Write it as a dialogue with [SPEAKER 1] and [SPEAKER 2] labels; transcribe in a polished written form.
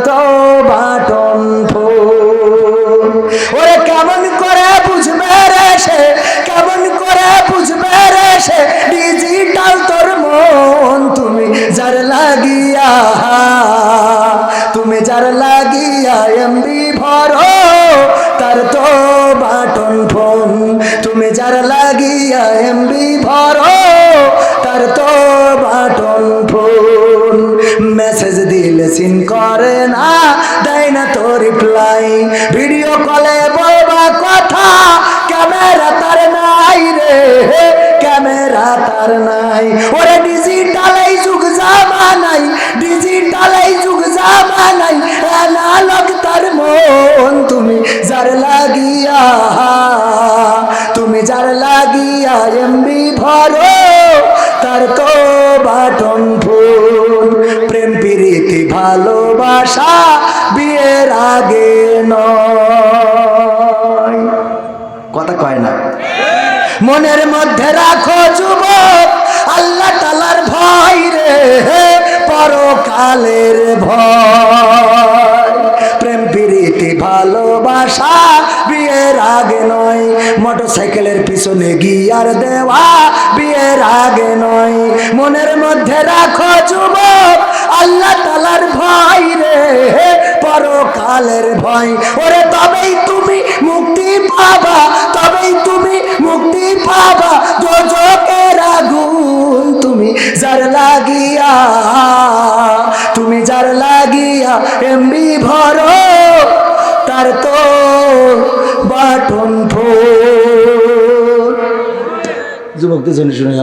[SPEAKER 1] তো button phone. ওরে কেমন করে বুঝবে রে সে, কেমন করে বুঝবে রে সে ডিজিটাল তোর মন। তুমি যার লাগিয়া, তুমি যার লাগিয়া এমবি ভরো তার তো বাটন ফোন। তুমি যার লাগিয়া এমবি ভরো তার তো বাটন ফোন। মেসেজ দিলে সিন করে না, দেয় না তো রিপ্লাই। ভিডিও কলে বলবা কথা, ক্যামেরা তার নাই রে, ক্যামেরা তার নাই। ওরে ডিজিটাল এই যুগ জামানাই, ডিজিটাল এই যুগ জামানাই অ্যানালগ তার মন। তুমি যার লাগিয়া, তুমি যার লাগিয়া এমবি ভরো তার তো বাটন ফোন। প্রেম প্রীতি ভালোবাসা বিয়ের আগে নয়, কথা কয় না। মনের মধ্যে রাখো যুবক আল্লাহ তাআলার ভয় রে, পরকালের ভয়। প্রেম প্রীতি ভালোবাসা বিয়ের আগে নয়, মোটরসাইকেলের পিছনে গিয়ার দেওয়া বিয়ের আগে নয়। মনের মধ্যে রাখো যুবক আল্লাহ তাআলার ভয় রে, পরকালের ভয়। ওরে তবেই তুমি মুক্তি পাবা, তবেই তুমি মুক্তি পাবা দোজখের আগুন। তুমি যার লাগিয়া, তুমি যার লাগিয়া এমবি ভরো তার তো বাটন ফোন। যুবকদের জন্য শুনে